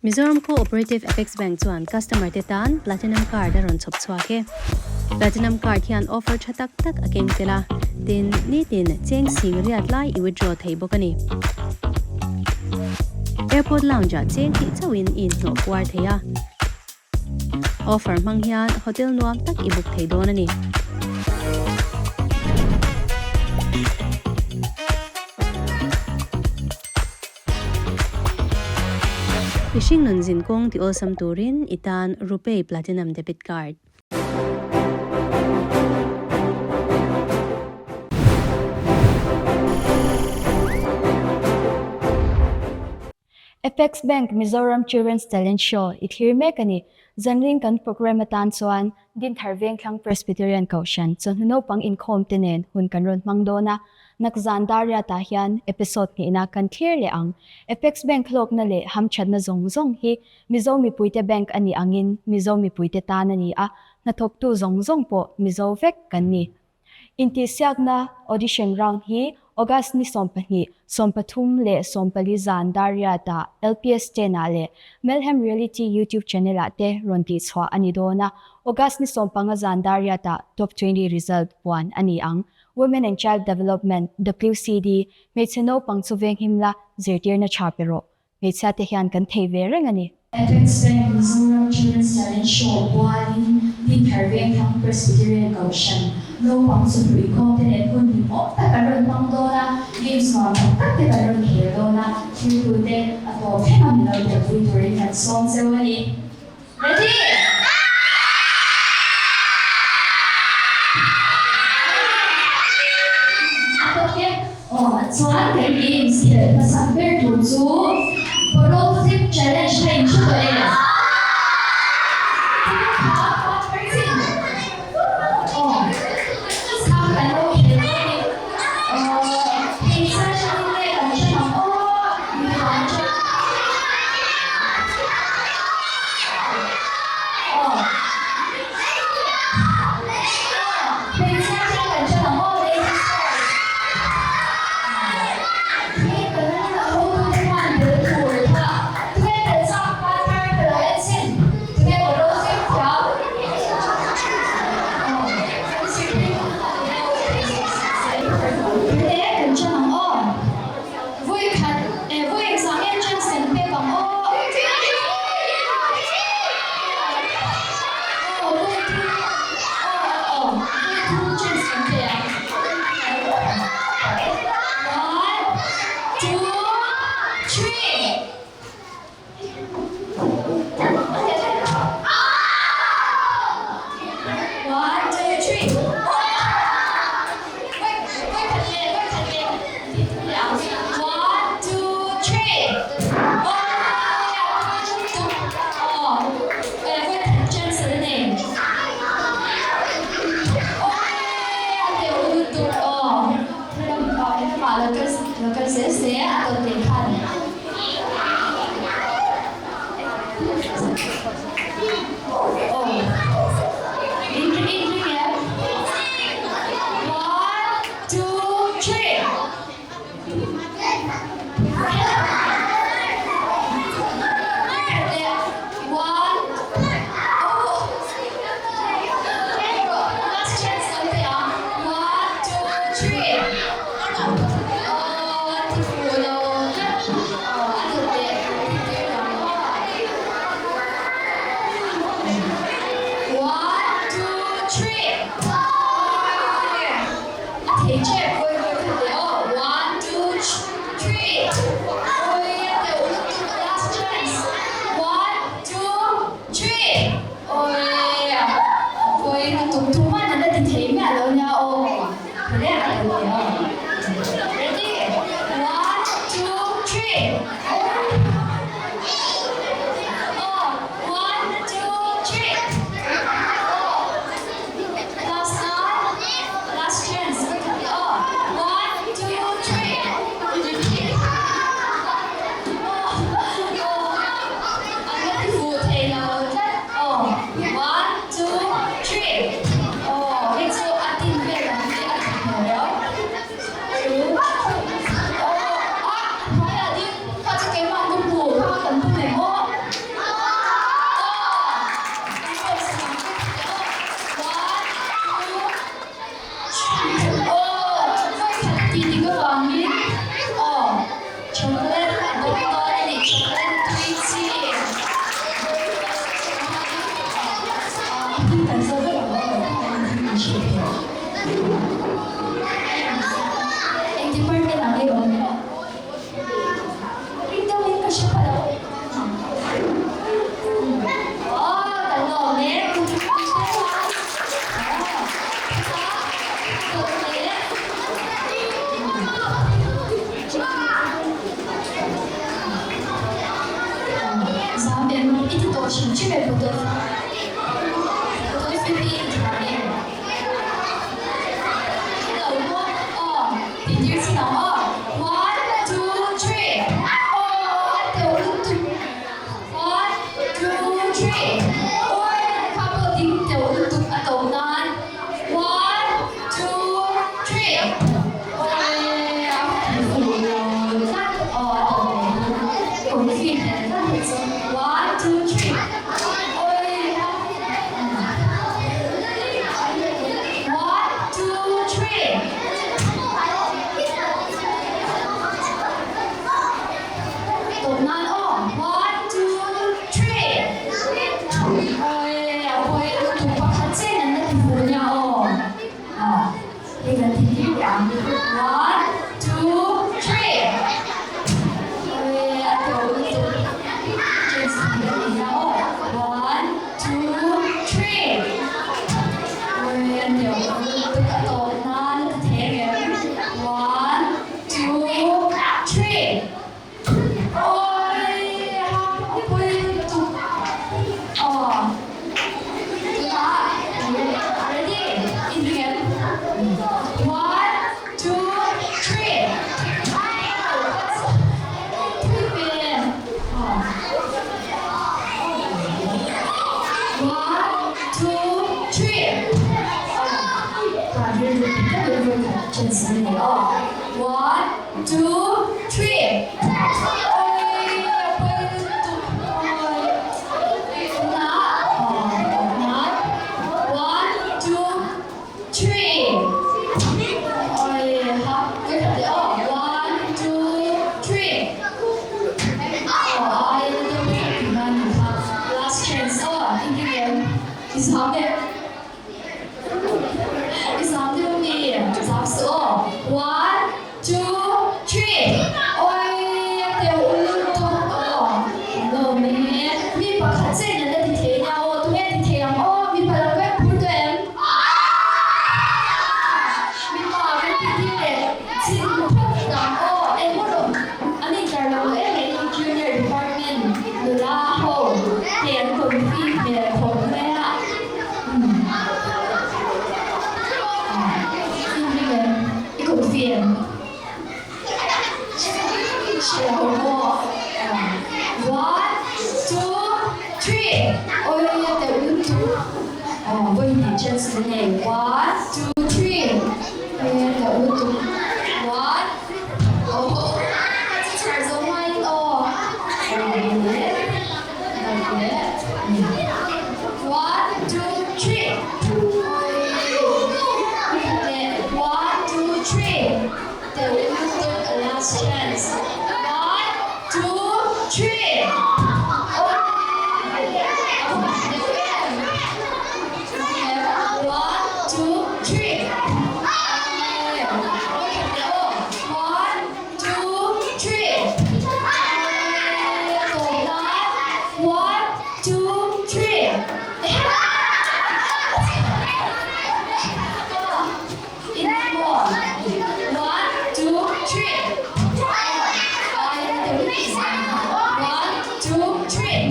Mizoram Cooperative Apex Bank chuan customer te tan platinum card aron chhop chhuake. Platinum card hian offer thatak tak akeng tela. Tin ni tin cheng sing riat lai I withdraw thei bokani. Airport lounge cheng ti chawin in no kwar theya. Offer mang hian hotel nuam tak I book thei don ani. Ishing nun zin kong ti osam turin itan Rupee Platinum Debit Card. Apex Bank Mizoram Children's Talent Show ithirme kani zanring kan program atan chuan Dinthar Vengthlang Presbyterian Kohhran chawhnu pang tenen hun kan ron mangdona nakzandaria ta hian episode ni ina kan thir le ang Apex Bank lok na le ham chatna zong hi Mizomi puite bank ani angin Mizomi puite tan ani a nathok tu zong po Mizovek kan ni inti siak na audition round hi August ni Sompathum le Sompali Zandaria ta LPS Tena le Melhem Reality YouTube channel ate ronti chwa ani dona August ni Sompanga Zandaria ta top 20 result 1 ani ang Women and Child Development WCD mecheno pangchuveng himla zertir na chapero mecha te hian kan thei ve reng ani Apex Bank Mizoram Children's Talent Show 1 Dinthar Vengthlang Presbyterian Kohhran Naupangte content kun ni mo ta karon mang dona games mo ta te karon here dona here today ato phena milo de victory that song ceremony ready okay chuan cái games here na samper tu chu photo flip challenge hai chu ela 请这边不得，不得飞飞场面。老公哦，第二次了哦 ，one two three， 哦，掉了都 ，one two three， 哦，差不多顶掉了都啊到难 ，one two three， 哦呀，苦了，那哦，懂了，飞的，那会说 one two three， 哦呀。One, two, three. Tụi non ôm. One, two, three. Ôi, ôi, tụi bác hát trên là nó thì phụ nhau. Đây là thì đi đẳng. One, two, three. Ôi, tụi trên sẵn thì nhau. One, two, three. Ôi, anh hiểu tôi đã tổ non thế kìa. One, two, three. Ôi, ôi, tụi tụi ta ready in here. One, two, three. Three pin. One, two, three. Chân sẵn này One, two, three. Ôi, quay tụi ôi. One, two, three. Ôi, hả? Quay thật đấy One, two, three. Ai đâu biết thì mà last chance in the game. Is how it? Isang din ni Zapso. One, two, three. Ôi, tiểu ulu to. Hello, mi bà khát trên là đi thế nhau. Tụi em đi thế lắm. Mi bà là quét bút tụi em. Mi bà quét đi thế. Xin phép lắm. Em có được. Anh ấy trả lời em lấy junior department. Được ra hồ. Thì em còn phim về khổ mẹ ạ. Công viên. One, two, three. Ôi, tiểu ưu tú. Quay nhìn chân sứ này. One, two, three. Ôi, tiểu ưu tú. One. Chả giống anh. One, two, three. One, two, three. Tiểu ưu tú, last chance. One, two, three. One, two, three. One, two, three. One, two, three. In more. One, two, three. One, two, three.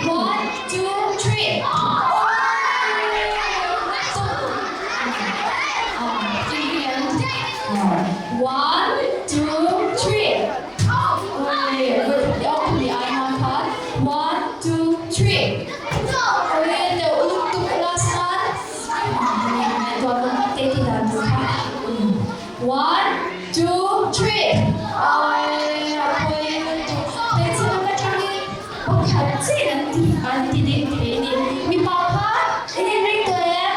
One, two, three. One, two, three. One, two, three. One, two, three. Bên sân các trang đi. Bốc thật dễ là anh đi đến thế này. Mình bảo hát. Anh em rinh tụi em.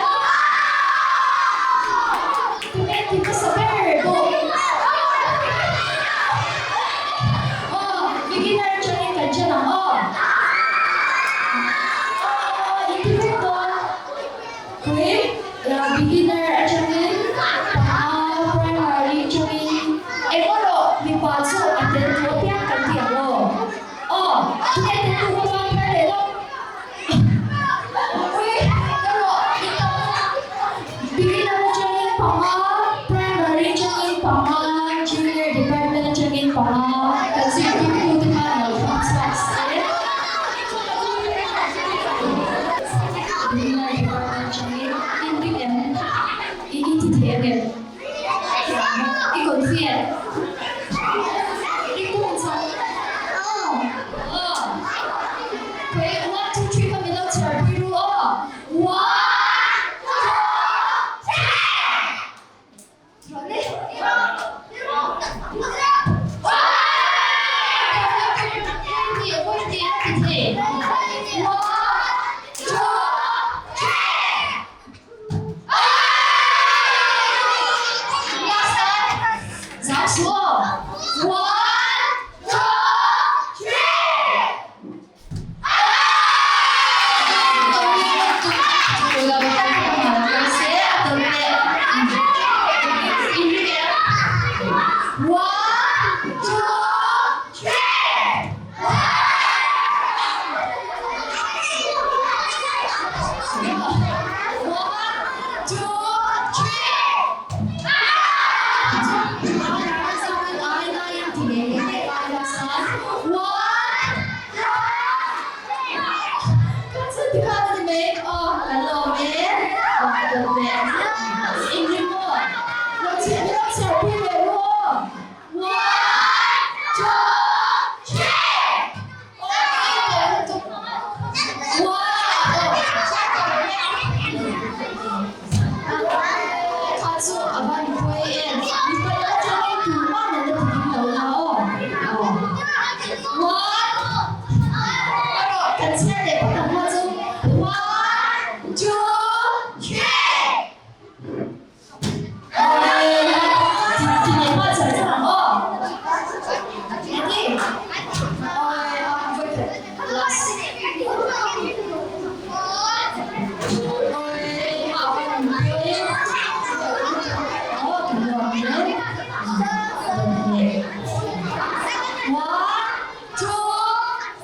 Tụi em thì có sợ bé bộ. Beginner trang đi cần chưa nào. Những cái con. Great. Là beginner trang đi. Primary trang đi. Em có độ. Mình bảo số anh đến thố tiếc cần thiểu rồi. Tụi em thì tụi con phải để đâu.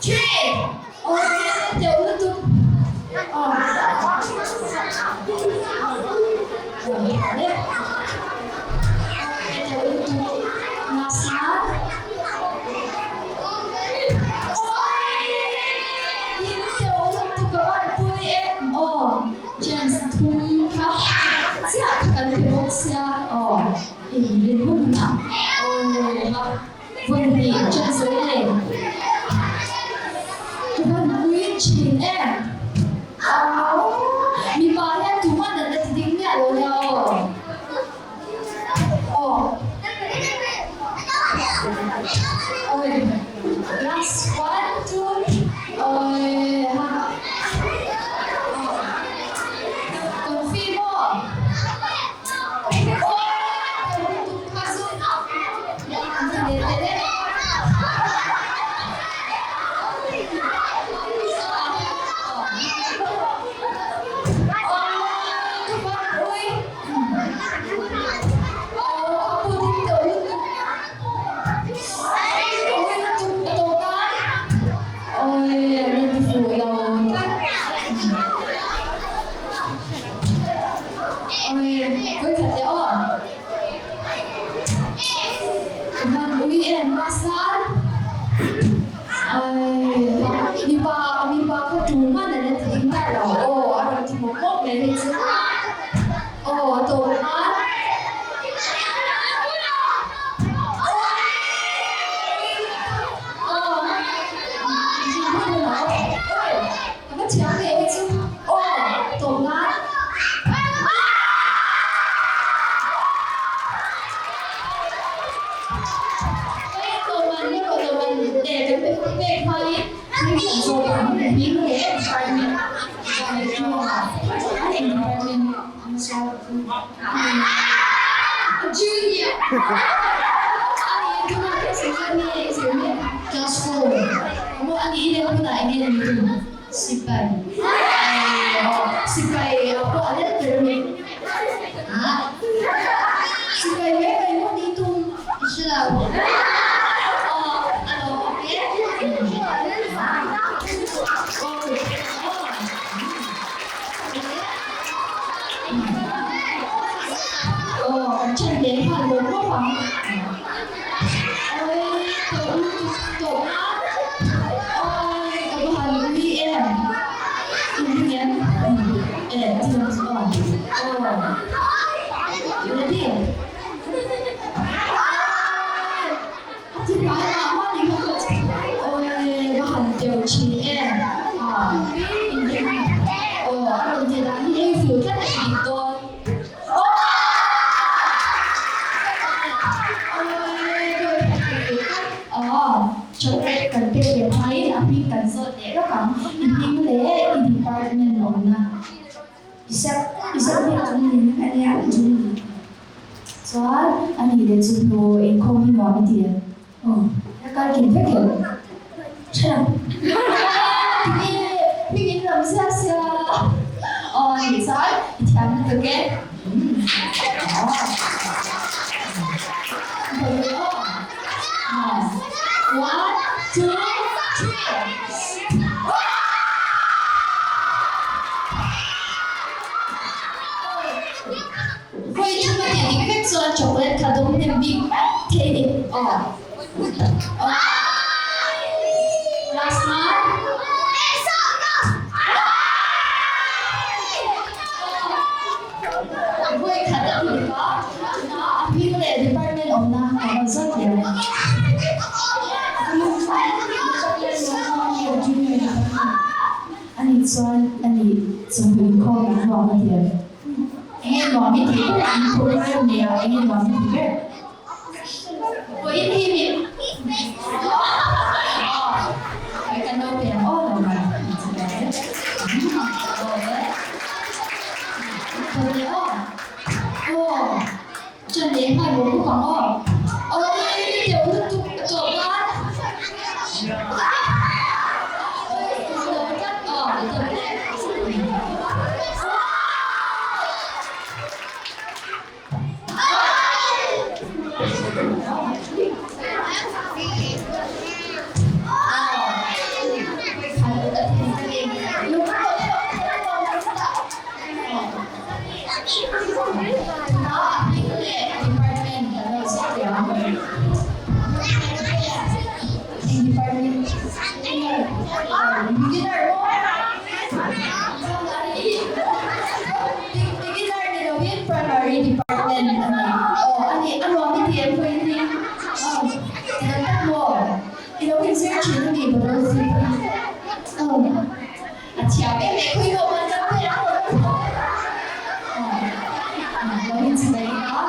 three. Okay, tiểu lưu tục. Đấy. Okay, tiểu lưu tục. Last one. Chance thung khắp chắc cần phải bốc xe lên hút nặng vâng thì chân dưới này vâng quý trình em mình bảo em chúng ta đã tính nhận rồi đâu last one two beginner mo. Beginner ni Robin, primary department. Ano ang BTM ko hindi? Tinatap mo. Robin search yun hindi ba? At siya, may kuyo man na ako. Robin si Bay ka?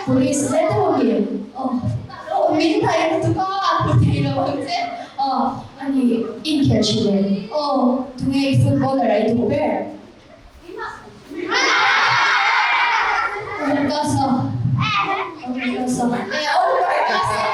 Police, let them in. 민타에 누가 이러는데 아니 인캐치네 동해 footballer I do where 가서 네 오늘 가서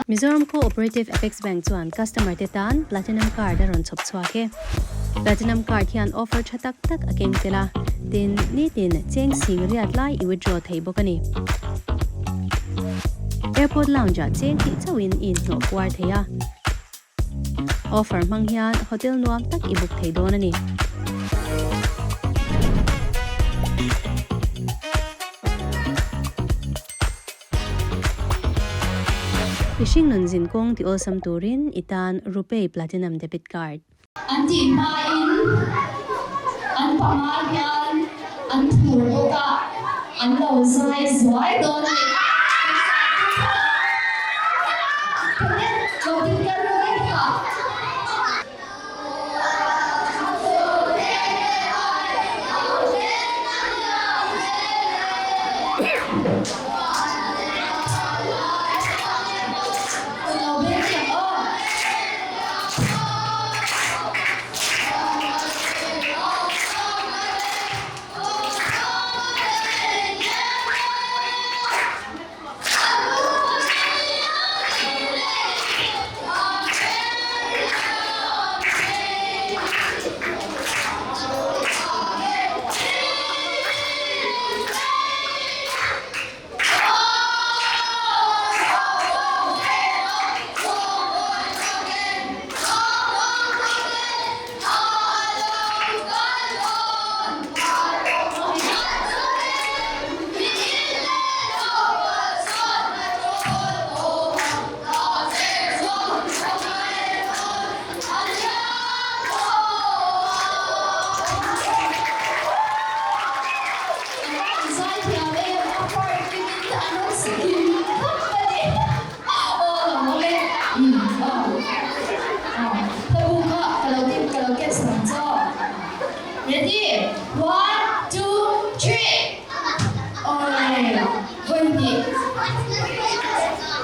Mizoram Cooperative Apex Bank chuan customer te tan platinum card aron chop chhuake platinum card hian offer thatak tak akem tela tin ni tin cheng sing riat lai I withdraw thei bokani airport lounge cheng ti chawin in no kwar theya offer mang hian hotel nuam tak I book thei don ani Ishing nun zin kong ti osam turin itan Rupee Platinum Debit Card. Anti main, an pamagyan, an puro ka, an lausay zway don.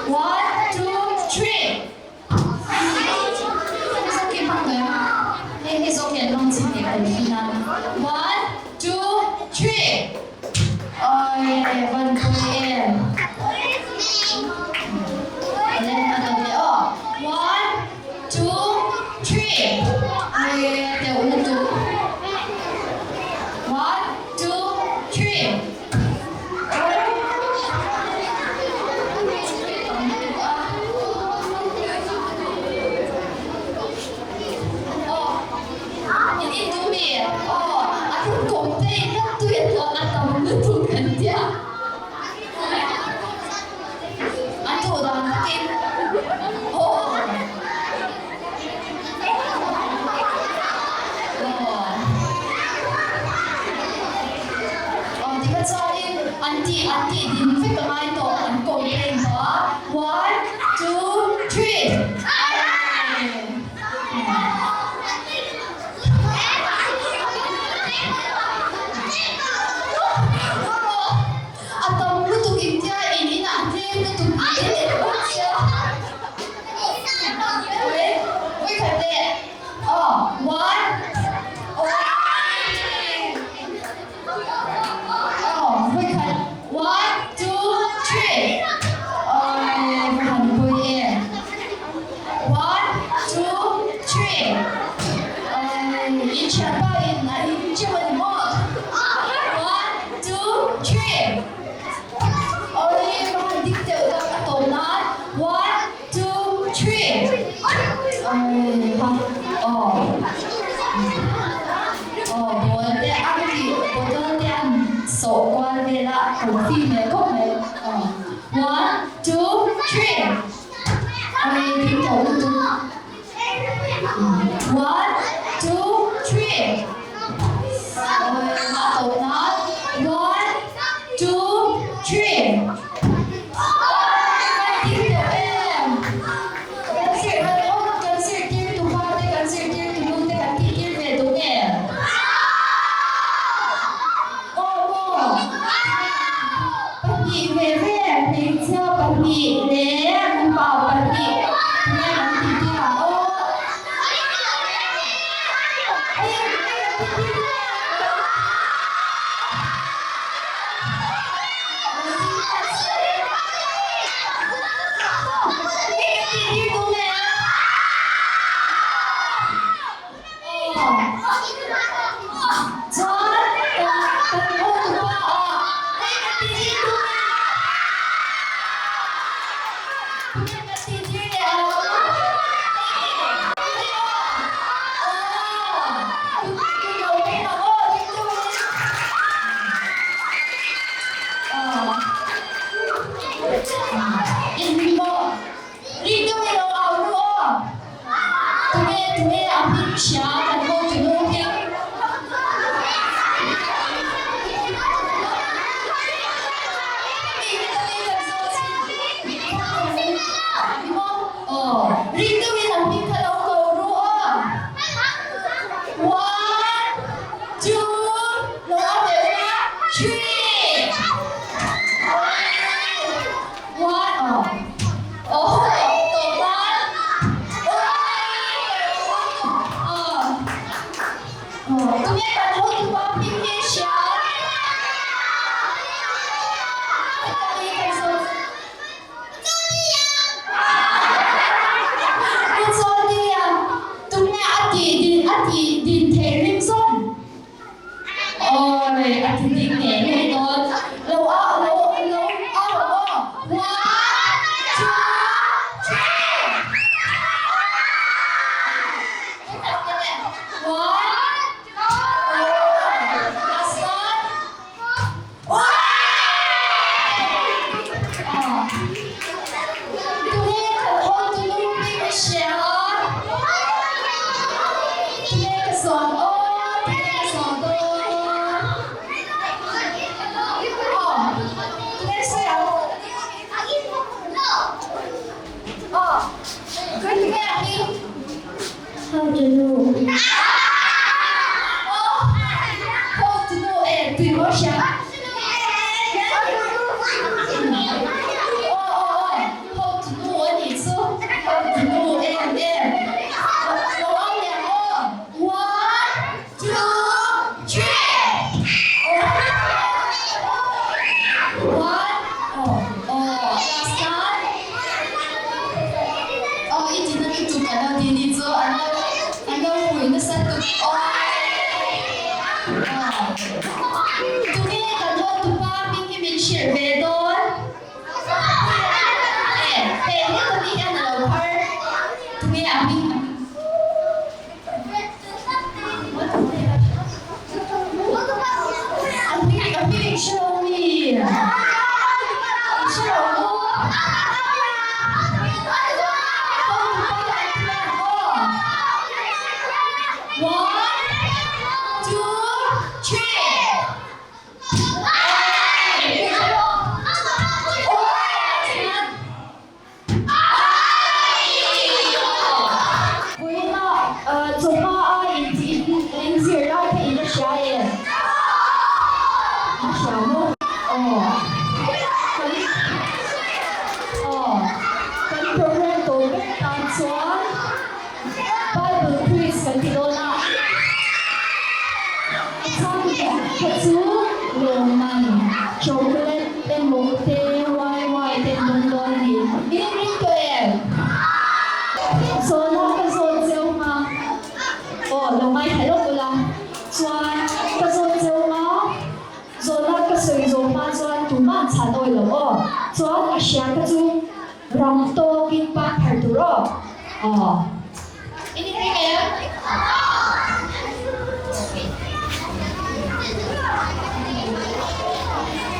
One, two, three. It's okay, it's okay, long One, two, three. Oh yeah, one point in. And then another. Oh, one, two, three. Oh yeah, there we go. One, two, three. Auntie, din phải cầm ai tổ ăn cùng lên đó. One, two, three. Atau lu tuh India ini nanti lu tuh ini baca. Wait, kata. Oh, one. One, two, three. One, two, three. One, two, three. One, two, three. Sổ qua về lại cổ phim này không này. One, two, three. Ôi, tiếng cổ tụi. One, two, three. Ôi, mà tổ nó. One, two, three. How ถ้าซูโรมันช็อกโกแลตเต็มหมกเทวายเต็มโดนนี่นี่ริตัวเองโซนก็โซนเซลมาโอ้ลงไม้ถ่ายรูปกูละส่วนก็โซนเซลมาโซนก็สวยโซนมาส่วนถุงมันชัดโอ้ยแล้วอ๋อส่วนอาเซียนก็จูรำโตกินปากถ่ายตัวรออ๋อini ring ya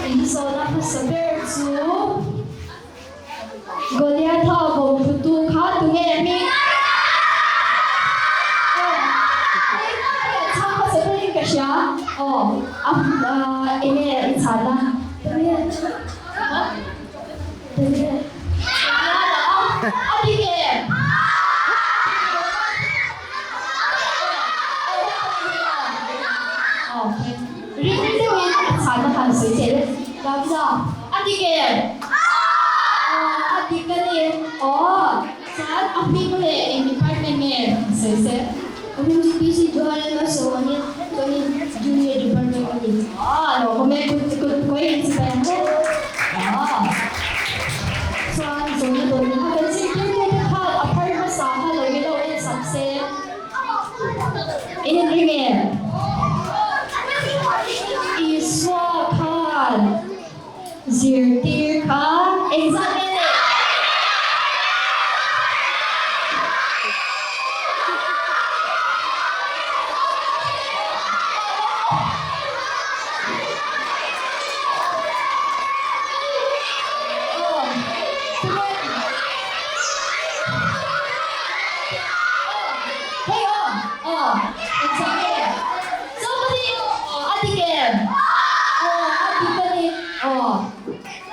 ini soalnya seber tu Goliath tahu butu kah tu ni siapa seber ini kasih oh ini sana ini adik Rin itu yang sana kan sesuai, tak bisa. Adik adik ni, saat api boleh department ni sesuai. Kami mesti jualan masuk ni junior department ni. Lo kami kau yang sekarang soal zona tu ni kan sih kita hal apa yang sahaja lagi lo yang sabse. Ini ring Iswakan Zirtirkan Examine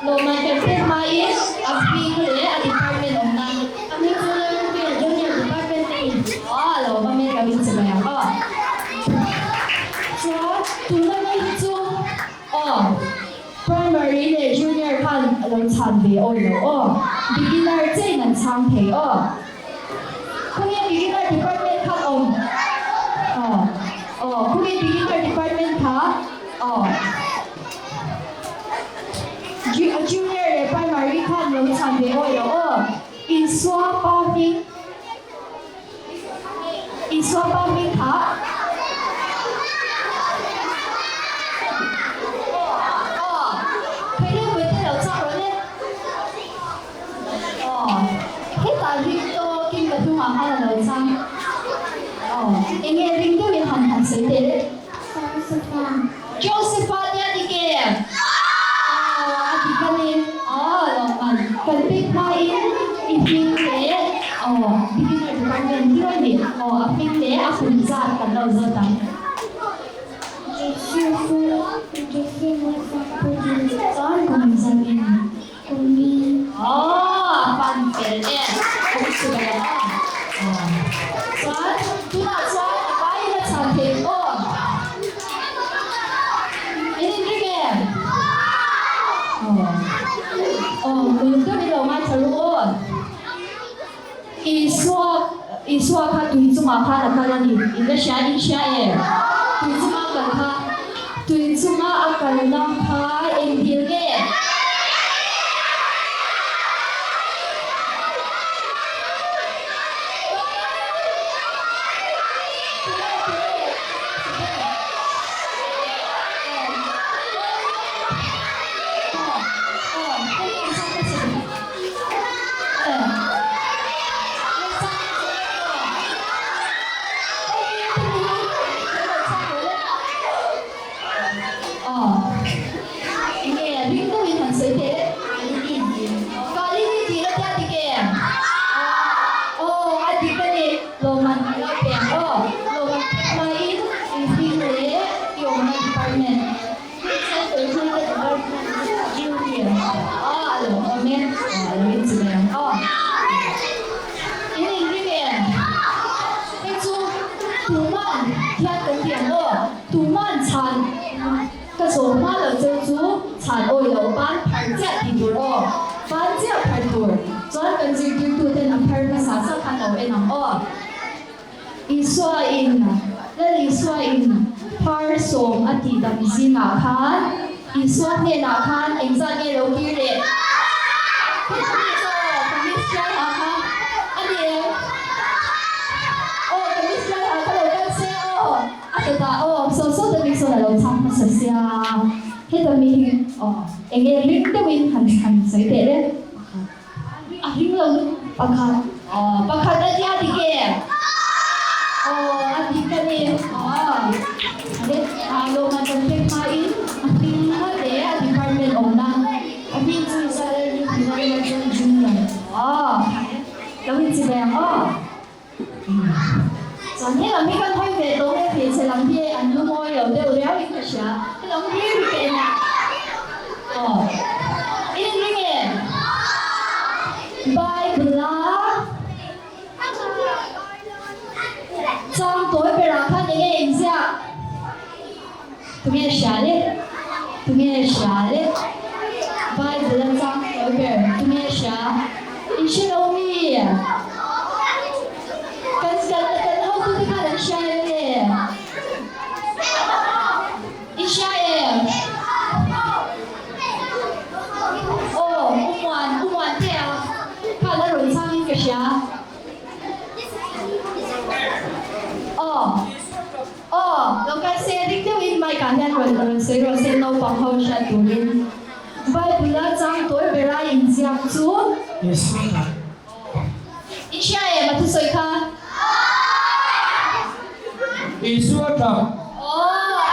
Lo macam main, api ni department orang. Kami kalau junior department ni, lo kami sebayang. So, tunang itu, primary ni junior kan lo cantik beginner je nan cantik Kami beginner department kan kami beginner department kan junior le primary kan lo cantik Iswa paming ka kaya pwede lo cak ni kita rinto king ketua kan lo cak ini rinto yang han sedih Josephine dia dikit Kalpik main iping le beginner department dia ni aping le aku zat kan lo zatan Soal kami zamin pantel aku sudah soal soal apa yang cantik ini ring untuk di rumah terus Iswa kan tuh cuma kan akan ni ini syari tuh cuma akan nampak endingnya Iswain par som ati dam zina khan iswat ne na khan engza ne lo ki le kamis lai ha kha ani kamis lai ha ka lo kan se atata so da mi so la lo cham sa sia he da mi enge ring da win han sai te le ring lo pakhat ati ati ke ati ka ni để alo mà trong cái mai ati ha de department of na ati chui sa le ni na ma chung chung na lo hin si bang cho nên là mấy con thôi về tối nay thì sẽ làm gì ăn luôn môi rồi đều đéo đi cái啥cái làm gì cái nè in ring bye blah trong tối về là看你个影像tụi nghe啥đấy bye blah trong tối về tụi nghe啥in sẽ đâu đi kan hậu tụi cái là啥đấy in啥ngoan thế à看了rồi sang cái啥lo ka se dik teu in mai kan yan ron se ro se no pang ho sha turin Bible chang toi bera in siam chu yes isha ma tu soi kha Iswata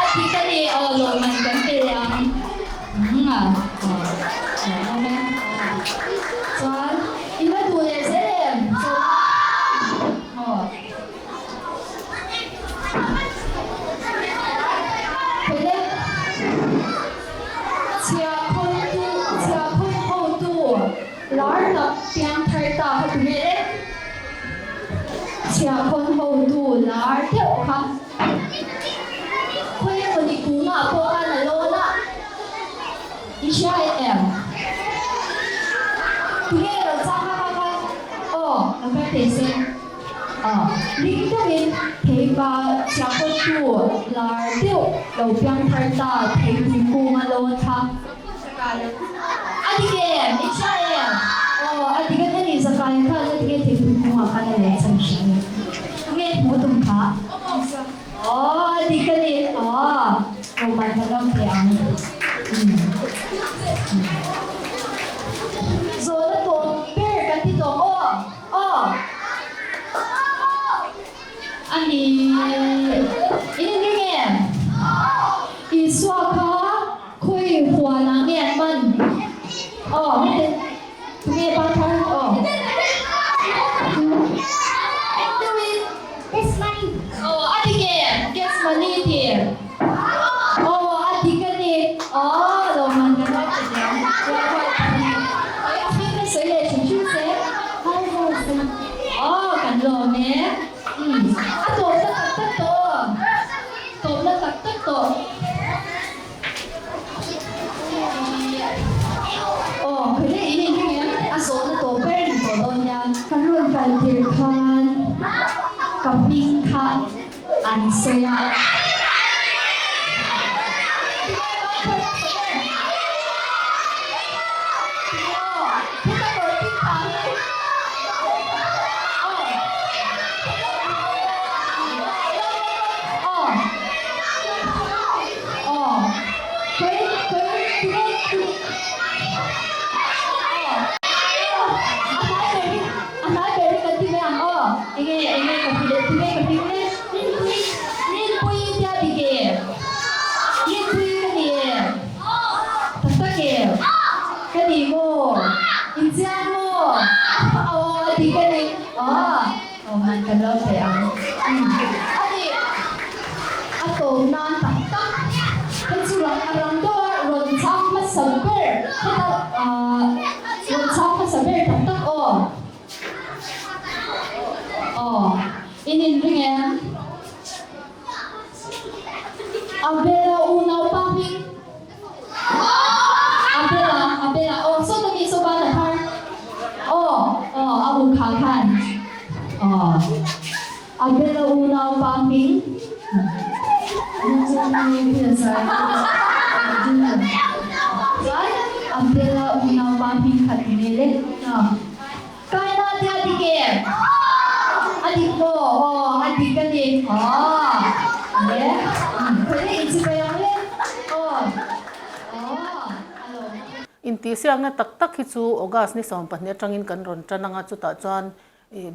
ati ka ni lo man kan te yang chuan ina tu le se lár tập piang thai ta tu me le chia con hậu tu lár theo kha khoi ko ni ku ma ko an lo na isha em tu me lo cha ha lo ka te se ring ta in thei ba chia con tu lár theo lo piang thai ta thei tu ku ma lo tha Adikem, Israel. Adikem ni zakay ka, adikem tipu mo ka na lesson siya. Ngayon mo tum ka. Adikem ni, roman ka lang kaya. So na to, per ka dito. Ani, ini iswa ka, koi huwa na ngayon man. Nghe ba thằng guess money ati ke guess money thì ati cái đi lo man cái đó thì ai phi cái sợi lệ chúng chú sẽ cần lo mẹ tổ tất tổ 그래 이 중에 아소는 또 베리 보도냐 한론 발tir칸 kapingkan ansaya ini ringan abela unaw paming abela so tumi so ba na har abu khakan abela unaw paming Pila sai. Sai ampela Naupangte khat mele. Kai na dia dike. Adik ko, adik ka din. Le. Pwede inspire le. Inti siang na tak hi chu August ni som pahne tangin kan ron tananga chu ta chuan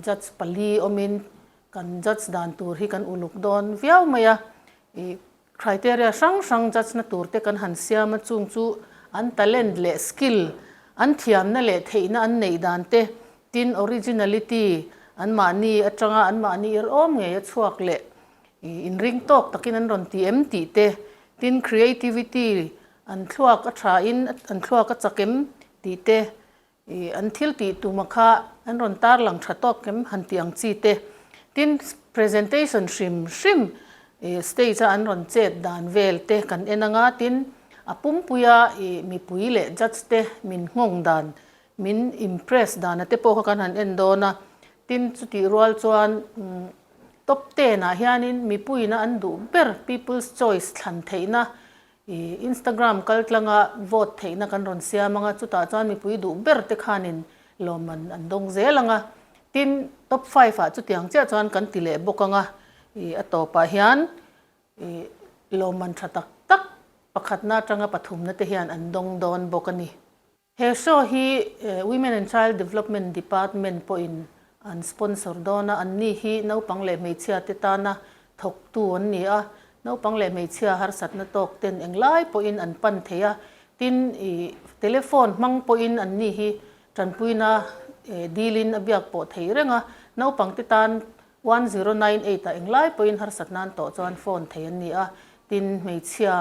judge pali omin kan judge dan tur hi kan uluk don viau maya criteria sang judge na tur te kan han siam chung chu an talent le skill an thiam na le theina an nei dan te tin originality an mani atanga an mani om nge chuak le in ring tok takin an ron ti em ti te tin creativity an thluak a tha in an thluak a chakem ti te an thil ti tu makha an ron tar lang tha tok kem han tiang chi te tin presentation shrim stage an ron chet dan vel te kan enanga tin apum puya mi pui le judge te min ngong dan min impress dan ate po kan han endona tin chuti rual chuan top 10 na hianin mi pui na an du ber people's choice thlan theina Instagram kaltlanga vote theina kan ron sia manga chuta chuan mi pui du ber te khanin loman an dong zelanga tin top 5 a chutiang cha chuan kan tile bokanga atopa hian loman thatak tak pakhatna tanga pathumna te hian an dong don bokani he show hi Women and Child Development Department po in an sponsor dona an ni hi naupang le meichia te tana thok tu an ni a naupang le meichia har satna tok ten englai po in an pan theya tin telephone mang po in an ni hi tranpuina dilin abyak po theirenga naupang te tan 1098 a englai po in har satnan to chuan phone theian ni a tin meichia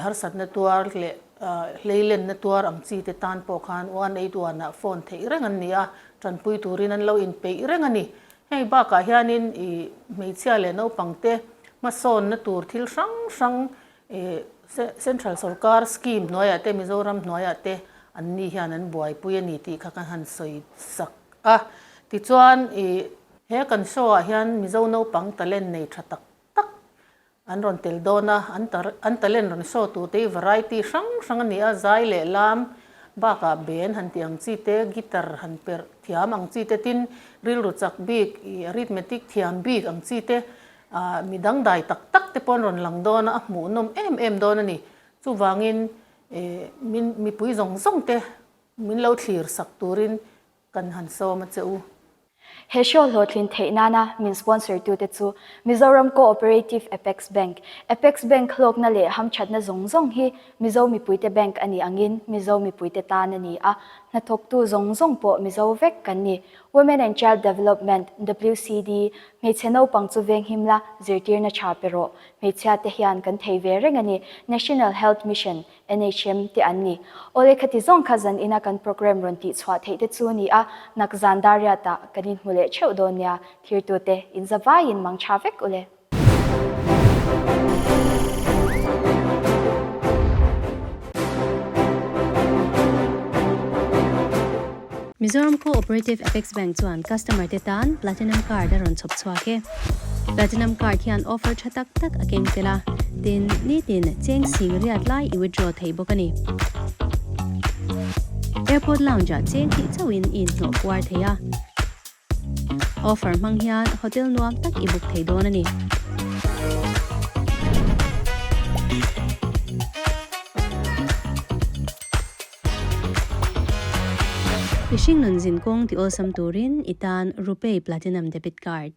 har satna tuar le leilen na tuar ang chi te tan po khan 181 na phone theirenga ni a tranpui turin an lo in pe renga ni hei ba ka hianin meichia le naupang te mason na tur thil sang central sarkar scheme noya te Mizoram noya te anni hian an buai pui ani ti kha kan han soi sak ti chuan he kan show a hian mizo naupang talent nei thatak tak an ron tel dona an talent ron show tu te variety sang ani a zai le lam ba ka ben han tiang chi te guitar han per thiam ang chi te tin ril ru chak bik arithmetic thiam bik ang chi te midang dai tak te pon ron lang dona a mu nom em dona ni chu wangin mi pui zong te min lo thlir sak turin kan han so ma cheu he show lotlin theinana min sponsor tu te chu Mizoram Cooperative Apex Bank hlok na le ham chatna zong hi Mizo mi puite bank ani angin Mizo mi puite tan ani a na thok tu zong po Mizo vek kan ni Women and Child Development WCD me cheno pangchu veng himla zirtir na chapero me cha te hian kan thei ve reng ani National Health Mission NHM te anni ole khati zong khazan ina kan program ron ti chwa thei te chu ni a nakzan daria ta kanin mule cheu donia thir tu te in zawai in mang cha vek ule Mizoram Cooperative Apex Bank chuan customer te tan platinum card a ron chhop chhuak ke platinum card hian offer thatak tak akeng tela tin ni tin cheng sing riat lai I withdraw thei bokani airport lounge a cheng thi chawin in no kwar theya offer mang hian hotel nuam tak I book thei don ani Fishing nun zin kong ti osam turin itan rupee platinum debit card